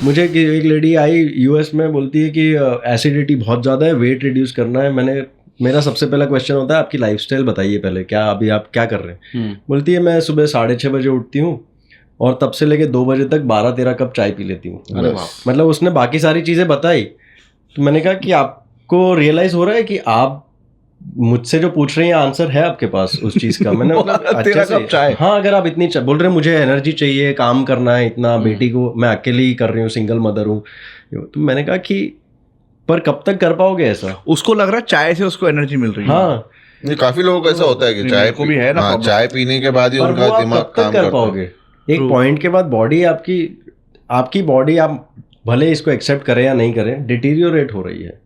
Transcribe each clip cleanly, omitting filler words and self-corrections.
मुझे एक lady I US में, बोलती है कि एसिडिटी बहुत ज़्यादा है, वेट रिड्यूस करना है। मेरा सबसे पहला क्वेश्चन होता है आपकी लाइफस्टाइल बताइए पहले, क्या अभी आप क्या कर रहे हैं। बोलती है मैं सुबह 6:30 बजे उठती हूँ और तब से लेके 2 बजे तक 12-13 कप चाय पी लेती हूँ। मतलब उसने बाकी सारी चीज़ें बताई, तो मैंने कहा कि आपको रियलाइज़ हो रहा है कि आप मुझसे जो पूछ रही हैं आंसर है आपके पास उस चीज़ का। मैंने मतलब अच्छे से, हाँ अगर आप इतनी बोल रहे हैं मुझे एनर्जी चाहिए, काम करना है इतना, बेटी को मैं अकेली ही कर रही हूँ, सिंगल मदर हूँ, तो मैंने कहा कि पर कब तक कर पाओगे ऐसा। उसको लग रहा है चाय से उसको एनर्जी मिल रही है। हाँ नहीं, काफी लोगों को ऐसा होता है कि चाय को भी है ना, चाय पीने के बाद ही पर उनका वो आप दिमाग कब तक काम कर करता पाओगे। है। एक पॉइंट के बाद बॉडी आपकी बॉडी, आप भले इसको एक्सेप्ट करें या नहीं करें, डिटीरियोरेट हो रही है,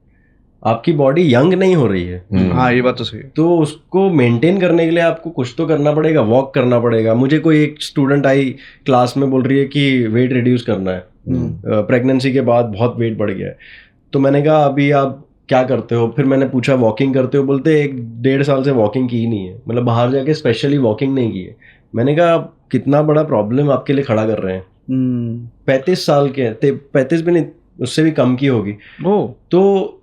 आपकी बॉडी यंग नहीं हो रही है। हाँ ये बात तो सही है। तो उसको मेंटेन करने के लिए आपको कुछ तो करना पड़ेगा, वॉक करना पड़ेगा। मुझे कोई एक स्टूडेंट आई क्लास में, बोल रही है कि वेट रिड्यूस करना है, प्रेगनेंसी के बाद बहुत वेट बढ़ गया है। तो मैंने कहा अभी आप क्या करते हो, फिर मैंने पूछा वॉकिंग करते हो, बोलते 1-1.5 साल से वॉकिंग की ही नहीं है, मतलब बाहर जाके स्पेशली वॉकिंग नहीं की है। मैंने कहा कितना बड़ा प्रॉब्लम आपके लिए खड़ा कर रहे हैं। 35 साल के, 35 भी नहीं, उससे भी कम की होगी। तो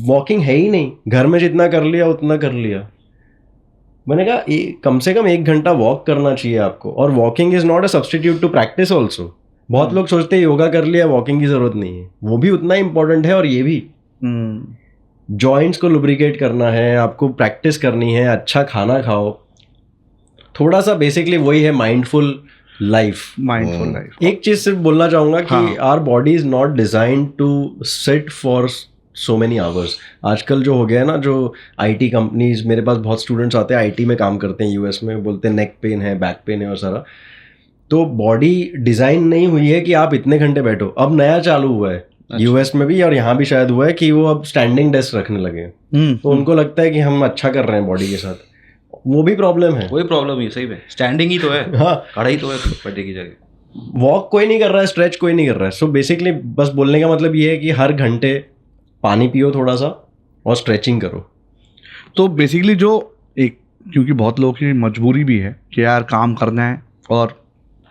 वॉकिंग है ही नहीं, घर में जितना कर लिया उतना कर लिया। मैंने कहा कम से कम 1 घंटा वॉक करना चाहिए आपको, और walking is not a substitute to practice also. बहुत लोग सोचते हैं योगा कर लिया वॉकिंग की जरूरत नहीं है, वो भी उतना इंपॉर्टेंट है। और ये भी जॉइंट्स को लुब्रिकेट करना है, आपको प्रैक्टिस करनी है, अच्छा खाना खाओ, थोड़ा सा बेसिकली वही है माइंडफुल लाइफ। एक चीज सिर्फ बोलना चाहूंगा कि our body is not designed to sit for so many hours. आजकल जो हो गया है ना, जो आईटी कंपनीज, मेरे पास बहुत स्टूडेंट्स आते हैं आईटी में काम करते हैं यूएस में, बोलते हैं नेक पेन है, बैक पेन है और सारा। तो बॉडी डिजाइन नहीं हुई है कि आप इतने घंटे बैठो। अब नया चालू हुआ है यूएस में भी, और यहाँ भी शायद हुआ है कि वो अब स्टैंडिंग डेस्क रखने लगे। तो उनको लगता है कि हम अच्छा कर रहे हैं बॉडी के साथ, वो भी प्रॉब्लम है। वही प्रॉब्लम है, सही में स्टैंडिंग ही तो है। हाँ, खड़ा ही तो है बैठे की जगह। वॉक कोई नहीं कर रहा है, स्ट्रेच कोई नहीं कर रहा है। सो बेसिकली बस बोलने का मतलब ये है कि हर घंटे पानी पियो थोड़ा सा और स्ट्रेचिंग करो। तो बेसिकली जो एक, क्योंकि बहुत लोगों की मजबूरी भी है कि यार काम करना है और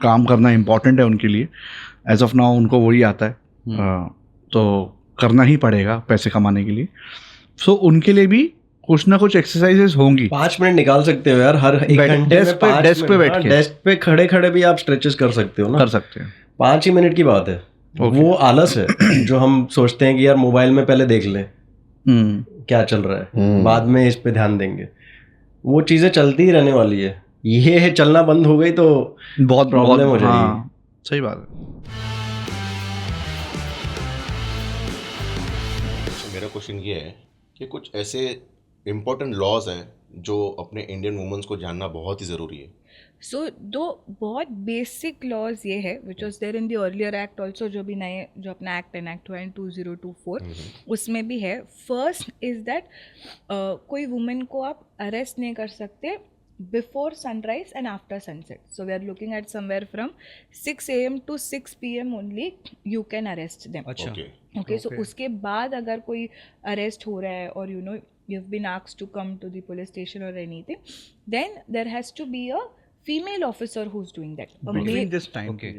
काम करना इम्पॉर्टेंट है उनके लिए, एज ऑफ नाउ उनको वही आता है, तो करना ही पड़ेगा पैसे कमाने के लिए। सो उनके लिए भी कुछ ना कुछ एक्सरसाइजेस होंगी। 5 मिनट निकाल सकते हो यार हर 1 घंटे में। डेस्क पे बैठ के, डेस्क पे खड़े खड़े भी आप स्ट्रेचेस कर सकते हो ना। कर सकते हैं, 5 ही मिनट की बात है। वो आलस है जो हम सोचते हैं कि यार मोबाइल में पहले देख लें क्या चल रहा है, बाद में इस पे ध्यान देंगे। वो चीजें चलती ही रहने वाली है। ये है, चलना बंद हो गई तो बहुत प्रॉब्लम हो जाएगी। हाँ, सही बात है। मेरा क्वेश्चन ये है कि कुछ ऐसे इम्पोर्टेंट लॉज हैं जो अपने इंडियन वुमेन्स को जानना बहुत ही ज़रूरी है। सो दो बहुत बेसिक लॉज ये है which was there in the earlier act also, जो भी नए जो अपना एक्ट एनैक्ट हुआ है 2024, उसमें भी है। फर्स्ट इज दैट कोई वुमेन को आप अरेस्ट नहीं कर सकते before sunrise and after sunset. So we are looking at somewhere from 6 AM to 6 PM only you can arrest them. Okay, so उसके बाद अगर कोई अरेस्ट हो रहा है और you know you've been asked to come to the police station or anything, then there has to be a female officer who's doing that. Between this time. Okay.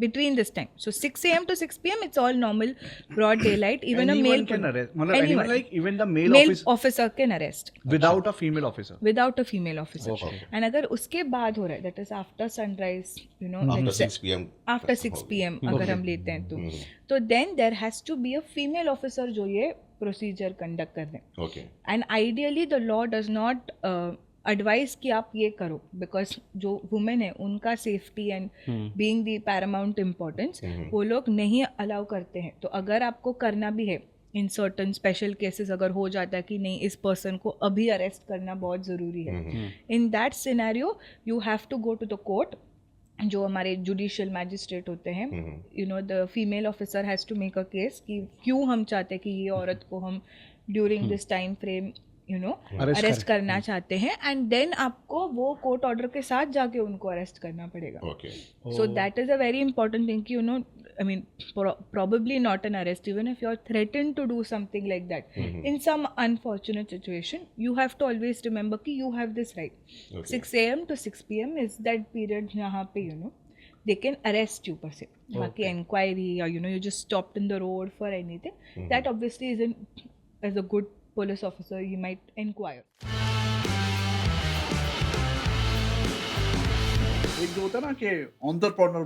Between this time. So 6 AM to 6 PM, it's all normal, broad daylight. Even anyone a male can arrest. Anyone. Like even the male officer can arrest. Without a female officer. Without a female officer. Okay. And अगर उसके बाद हो रहा है, that is after sunrise, you know, after 6 PM. After 6 PM अगर हम लेते हैं तो then there has to be a female officer जो ये प्रोसीजर कंडक्ट कर दें। Okay. And ideally the law does not advice कि आप ये करो, बिकॉज जो वुमेन है उनका safety and being the Paramount importance वो लोग नहीं अलाउ करते हैं। तो अगर आपको करना भी है, इन सर्टन स्पेशल केसेस अगर हो जाता है कि नहीं इस पर्सन को अभी अरेस्ट करना बहुत ज़रूरी है, in that scenario you have to go to the court. जो हमारे जुडिशियल मैजिस्ट्रेट होते हैं, you know the female officer has to make a case कि क्यों हम चाहते हैं कि ये औरत को हम during this time frame you know arrest करना चाहते हैं, एंड देन आपको वो कोर्ट ऑर्डर के साथ जाके उनको अरेस्ट करना पड़ेगा। So that is a very important thing कि you know, I mean, probably not an arrest. Even if you're threatened to do something like that, in some unfortunate situation, you have to always remember कि you have this right. 6 AM to 6 PM is that period जहाँ पे you know they can arrest you per se. बाकी inquiry or you just stopped in the road for anything, that obviously isn't, as a good police officer you might inquire. एक जो होता है ना कि entrepreneur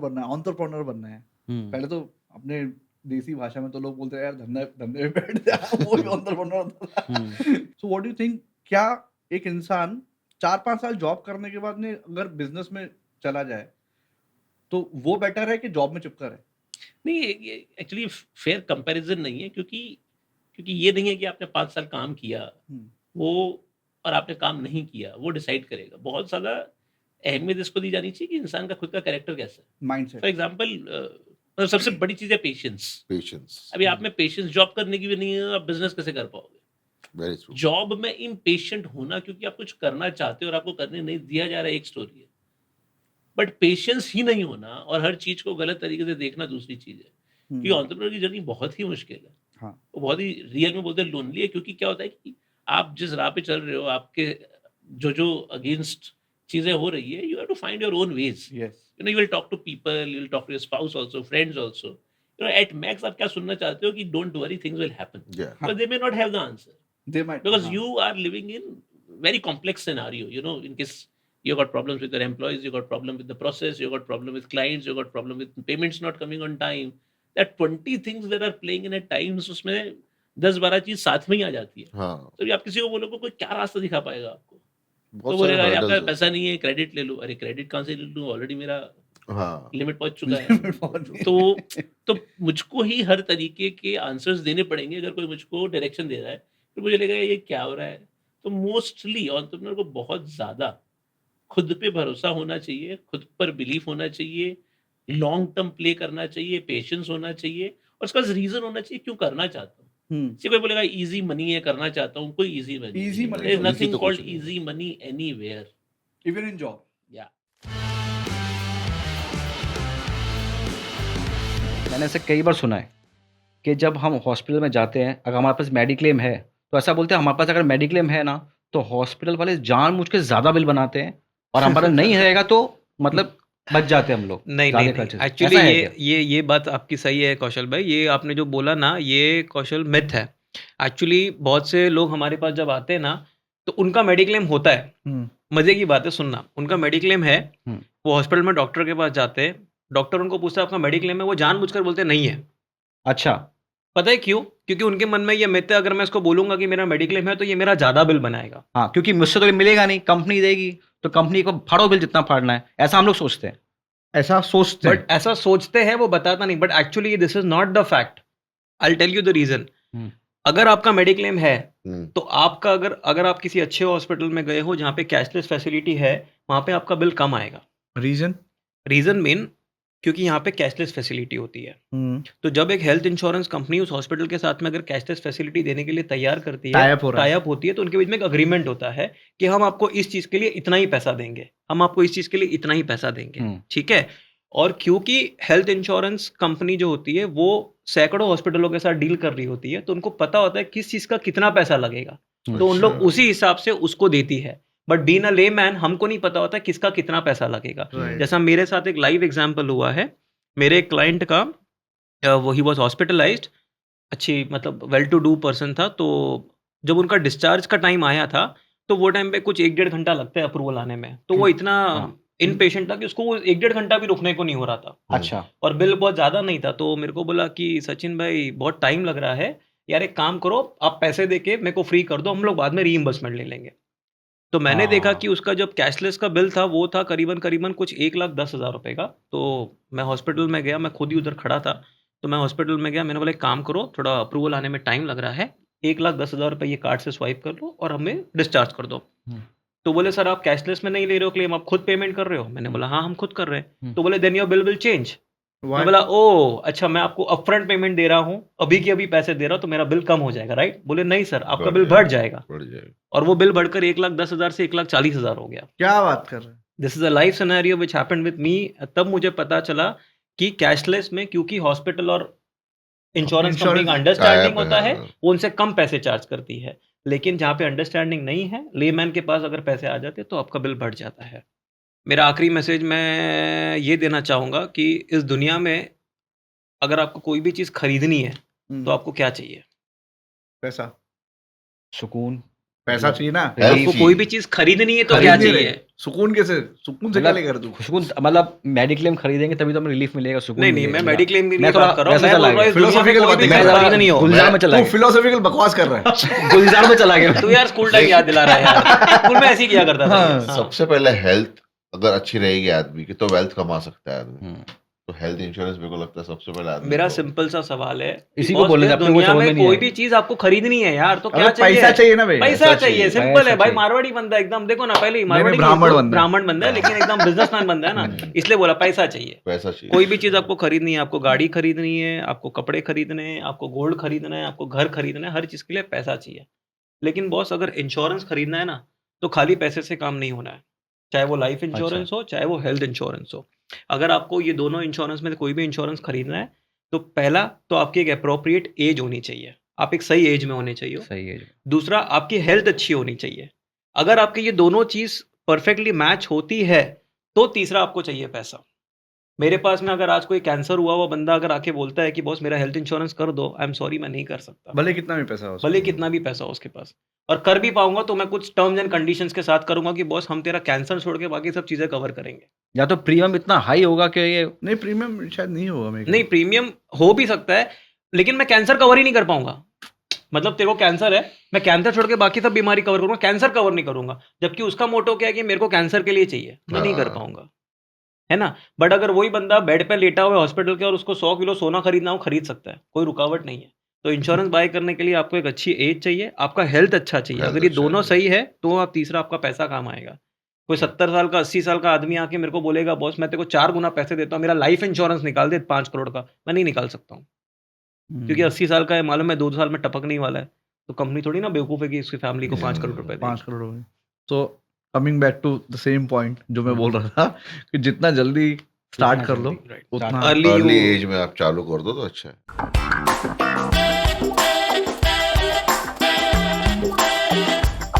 बनना है पहले तो अपने देसी भाषा में तो लोग बोलते हैं यार धंधे में बैठ जा, वो भी एंटरप्रेन्योर होता है। So what do you think, क्या एक इंसान 4-5 साल जॉब करने के बाद में अगर बिजनेस में चला जाए तो वो बेटर है कि जॉब में चिपका रहे? नहीं, ये एक्चुअली फेयर कंपैरिजन नहीं है, क्योंकि ये नहीं है कि आपने 5 साल काम किया वो और आपने काम नहीं किया, वो डिसाइड करेगा। बहुत ज़्यादा अहमियत इसको दी जानी चाहिए कि इंसान का खुद का कैरेक्टर कैसा है। माइंडसेट। फॉर एग्जांपल सबसे बड़ी चीज़ है पेशेंस। अभी आप में पेशेंस जॉब करने की भी नहीं है, आप बिजनेस कैसे कर पाओगे? Very true. जॉब में इम्पेशेंट होना क्योंकि आप कुछ करना चाहते हो और आपको करने नहीं दिया जा रहा है, एक स्टोरी है, बट पेशेंस ही नहीं होना और हर चीज को गलत तरीके से देखना दूसरी चीज है। क्योंकि एंटरप्रेन्योर की जर्नी बहुत ही मुश्किल है। हाँ। वो बहुत ही रियल में बोलते हैं लोनली है, क्योंकि क्या होता है कि आप जिस राह पे चल रहे हो, आपके जो अगेंस्ट चीजें हो रही है, you have to find your own ways. Yes. You will talk to people, you will talk to your spouse also, friends also. At max आप क्या सुनना चाहते हो कि don't worry, things will happen, but they may not have the answer they might, because you are living in very complex scenario, in case you got problems with your employees, you got problem with the process, you got problem with clients, you got problem with payments not coming on time, that 20 things that are playing in at times, उसमें 10-12 चीज साथ में ही आ जाती है। हाँ, तो आप किसी को बोलोगे कोई क्या रास्ता दिखा पाएगा आपको? तो बहुत बोलेगा सारे अरे आपका hurdles हैं। पैसा नहीं है, क्रेडिट ले लो। अरे क्रेडिट कहाँ से ले लूँ, ऑलरेडी मेरा हाँ, लिमिट पहुंच चुका है। तो मुझको ही हर तरीके के आंसर्स देने पड़ेंगे अगर कोई मुझको डायरेक्शन दे रहा है, तो मुझे लगेगा ये क्या हो रहा है। तो मोस्टली एंटरप्रेन्योर को बहुत ज़्यादा खुद पे भरोसा होना चाहिए, खुद पर बिलीफ होना चाहिए, लॉन्ग टर्म प्ले करना चाहिए, पेशेंस होना चाहिए, और उसका रीजन होना चाहिए क्यों करना चाहता हूँ। किसी कोई बोलेगा इजी मनी है करना चाहता हूँ, कोई easy money, Easy money there is तो नथिंग तो कुछ कॉल्ड नहीं है। Easy money anywhere. Even in job. या मैंने ऐसे कई बार सुना है कि जब हम हॉस्पिटल में जाते हैं, अगर हमारे पास मेडिक्लेम है तो ऐसा बोलते हैं हमारे पास अगर मेडिक्लेम है ना तो हॉस्पिटल वाले जानबूझ के ज़्यादा बिल बनाते हैं, और हमारा नहीं रहेगा तो मतलब बच जाते हैं हम लोग। नहीं ज़्यादा नहीं खर्चे नहीं से। एक्चुअली ऐसा है ये क्या? ये बात आपकी सही है कौशल भाई। ये आपने जो बोला ना, ये कौशल मिथ है। एक्चुअली बहुत से लोग हमारे पास जब आते हैं ना तो उनका मेडिक्लेम होता है। मजे की बात है, सुनना, उनका मेडिक्लेम है, वो हॉस्पिटल में डॉक्टर के पास जाते हैं, डॉक्टर उनको पूछता है आपका मेडिक्लेम है, वो जानबूझकर बोलते हैं नहीं है। अच्छा। पता है क्यों? क्योंकि उनके मन में ये मिथ है अगर मैं इसको बोलूंगा कि मेरा मेडिक्लेम है तो ये मेरा ज्यादा बिल बनाएगा। हाँ, क्योंकि मुझसे तो मिलेगा नहीं, कंपनी देगी, तो कंपनी को फाड़ो बिल जितना फाड़ना है, ऐसा हम लोग सोचते हैं। ऐसा सोचते हैं। बट ऐसा सोचते हैं, वो बताता नहीं, but actually this is not the fact. I tell you the reason. अगर आपका मेडिक्लेम है तो आपका अगर आप किसी अच्छे हॉस्पिटल में गए हो जहाँ पे कैशलेस फैसिलिटी है, वहाँ पे आपका बिल कम आएगा। रीजन मेन क्योंकि यहाँ पे कैशलेस फैसिलिटी होती है। तो जब एक हेल्थ इंश्योरेंस कंपनी उस हॉस्पिटल के साथ में अगर कैशलेस फैसिलिटी देने के लिए तैयार करती है, टाई अप होती है, तो उनके बीच में एक अग्रीमेंट होता है कि हम आपको इस चीज के लिए इतना ही पैसा देंगे, हम आपको इस चीज के लिए इतना ही पैसा देंगे, ठीक है। और क्योंकि हेल्थ इंश्योरेंस कंपनी जो होती है वो सैकड़ों हॉस्पिटलों के साथ डील कर रही होती है, तो उनको पता होता है किस चीज का कितना पैसा लगेगा, तो उन लोग उसी हिसाब से उसको देती है। बट बीइंग अ लेमैन हमको नहीं पता होता किसका कितना पैसा लगेगा। जैसा मेरे साथ एक लाइव एग्जांपल हुआ है, मेरे एक क्लाइंट का वो ही वाज हॉस्पिटलाइज्ड, अच्छी मतलब वेल टू डू पर्सन था। तो जब उनका डिस्चार्ज का टाइम आया था तो वो टाइम पे कुछ 1-1.5 घंटा लगता है अप्रूवल आने में, तो वो इतना इन पेशेंट था कि उसको 1-1.5 घंटा भी रुकने को नहीं हो रहा था। अच्छा। और बिल बहुत ज़्यादा नहीं था, तो मेरे को बोला कि सचिन भाई बहुत टाइम लग रहा है यार, एक काम करो आप पैसे दे के मेरे को फ्री कर दो, हम लोग बाद में रीइंबर्समेंट ले लेंगे। तो मैंने देखा कि उसका जब कैशलेस का बिल था वो था करीबन कुछ 1,10,000 रुपए का। तो मैं हॉस्पिटल में गया, मैं खुद ही उधर खड़ा था, तो मैं हॉस्पिटल में गया, मैंने बोला एक काम करो, थोड़ा अप्रूवल आने में टाइम लग रहा है, 1,10,000 रुपए ये कार्ड से स्वाइप कर लो और हमें डिस्चार्ज कर दो। तो बोले सर आप कैशलेस में नहीं ले रहे हो क्लेम, आप खुद पेमेंट कर रहे हो? मैंने बोला हाँ हम खुद कर रहे हैं। तो बोले then your bill will change. मैं बोला ओ अच्छा, मैं आपको अपफ्रंट पेमेंट दे रहा हूँ, अभी की अभी पैसे दे रहा हूँ, तो मेरा बिल कम हो जाएगा, राइट? बोले नहीं सर, आपका बिल बढ़ जाएगा। और वो बिल बढ़कर 1,10,000 से 1,40,000 हो गया। क्या बात कर रहे हैं? This is a life scenario which happened with me. तब मुझे पता चला कि कैशलेस में क्योंकि हॉस्पिटल और इंश्योरेंस कंपनी का अंडरस्टैंडिंग होता है, वो उनसे कम पैसे चार्ज करती है। लेकिन जहाँ पे अंडरस्टैंडिंग नहीं है, लेमैन के पास अगर पैसे आ जाते तो आपका बिल बढ़ जाता है। मेरा आखिरी मैसेज मैं ये देना चाहूँगा कि इस दुनिया में अगर आपको कोई भी चीज़ खरीदनी है तो आपको क्या चाहिए? पैसा सुकून, पैसा चाहिए ना, आपको कोई भी चीज़ खरीदनी है तो क्या खरीदनी चाहिए? रहे। सुकून कैसे, सुकून से क्या मतलब लेकर तू? सुकून मतलब मेडिक्लेम खरीदेंगे तभी तो हमें रिलीफ मिलेगा, सुकून नहीं, मैं मिलेगा। मेडिक्लेम की मैं नहीं थोड़ा बात कर रहा हूँ, वैसे मैं चला बोल रहा हूँ गया। इस दुनिया में Philosophical कोई भी बातें चीज़ कर रहा है। खरीदनी हो। गुलजार में चला तू गया, फिलोसॉफिकल बकवास कर रहा है। गुलजार में चला गया। तू यार स्कूल टाइम याद दिला रहा है यार। स्कूल में ऐसे ही किया करता था ये। हाँ। सबसे पहले हेल्थ अगर अच्छी रहेगी आदमी की तो वेल्थ कमा सकता है आदमी। तो हेल्थ इंश्योरेंस मेरे को लगता है सबसे पहले आदमी मेरा को- सिंपल सा सवाल है इसी को बॉस, बोलने इस थे, अपने को दुनिया समझ में में नहीं कोई आएगी। भी चीज आपको खरीदनी है यार तो क्या अबे चाहिए? पैसा चाहिए ना भाई, पैसा पैसा चाहिए, चाहिए। सिंपल है पैसा भाई। चाहिए। मारवाड़ी बंदा एकदम, देखो ना पहले ही नहीं, मारवाड़ी ब्राह्मण नहीं, बंदा है। ब्राह्मण बंदा है लेकिन एकदम बिजनेसमैन बंदा है ना, इसलिए बोला पैसा चाहिए। पैसा चाहिए। कोई भी चीज आपको खरीदनी है, आपको गाड़ी खरीदनी है, आपको कपड़े खरीदने हैं, आपको गोल्ड खरीदना है, आपको घर खरीदना है, हर चीज के लिए पैसा चाहिए। लेकिन बॉस अगर इंश्योरेंस खरीदना है ना तो खाली पैसे से काम नहीं होना है, चाहे वो लाइफ इंश्योरेंस हो चाहे वो हेल्थ इंश्योरेंस हो। अगर आपको ये दोनों इंश्योरेंस में से कोई भी इंश्योरेंस खरीदना है तो पहला तो आपकी एक अप्रोप्रिएट एज होनी चाहिए, आप एक सही एज में होने चाहिए। सही है। दूसरा आपकी हेल्थ अच्छी होनी चाहिए। अगर आपकी ये दोनों चीज परफेक्टली मैच होती है तो तीसरा आपको चाहिए पैसा। मेरे पास में अगर आज कोई कैंसर हुआ बंदा अगर आके बोलता है कि बॉस मेरा हेल्थ इंश्योरेंस कर दो, आई एम सॉरी मैं नहीं कर सकता, भले कितना भी पैसा हो। भले कितना भी पैसा हो उसके पास। और कर भी पाऊंगा तो मैं कुछ टर्म्स एंड कंडीशंस के साथ करूंगा कि बॉस हम तेरा कैंसर छोड़ के बाकी सब चीजें कवर करेंगे। या तो प्रीमियम इतना हाई होगा कि ये नहीं, प्रीमियम शायद नहीं होगा मेरे नहीं, प्रीमियम हो भी सकता है लेकिन मैं कैंसर कवर ही नहीं कर पाऊंगा। मतलब तेरे को कैंसर है, मैं कैंसर छोड़ के बाकी सब बीमारी कवर करूंगा, कैंसर कवर नहीं करूंगा। जबकि उसका मोटो क्या है कि मेरे को कैंसर के लिए चाहिए, मैं नहीं कर हाँ। पाऊंगा, है ना। बट अगर वही बंदा बेड पे लेटा हुआ है हॉस्पिटल के और उसको 100 किलो सोना खरीदना हो, खरीद सकता है, कोई रुकावट नहीं है। तो इंश्योरेंस बाय करने के लिए आपको एक अच्छी एज चाहिए, आपका हेल्थ अच्छा चाहिए। Health अगर ये अच्छा दोनों चाहिए। सही है तो आप तीसरा आपका पैसा काम आएगा। कोई 70 साल का 80 साल का आदमी आके मेरे को बोलेगा बॉस मैं तेरे को 4 गुना पैसे देता हूँ, मेरा लाइफ इंश्योरेंस निकाल दे 5 करोड़ का, मैं नहीं निकाल सकता हूँ। क्योंकि 80 साल का है, मालूम है 2 साल में टपकने वाला है। तो कंपनी थोड़ी ना बेवकूफ़ है कि इसकी फैमिली को 5 करोड़ रुपए देगी। 5 करोड़ हो गए। So coming back to the same point जो मैं बोल रहा था कि जितना जल्दी स्टार्ट कर लो Right. उतना Early अर्ली you- एज में आप चालू कर दो तो अच्छा है।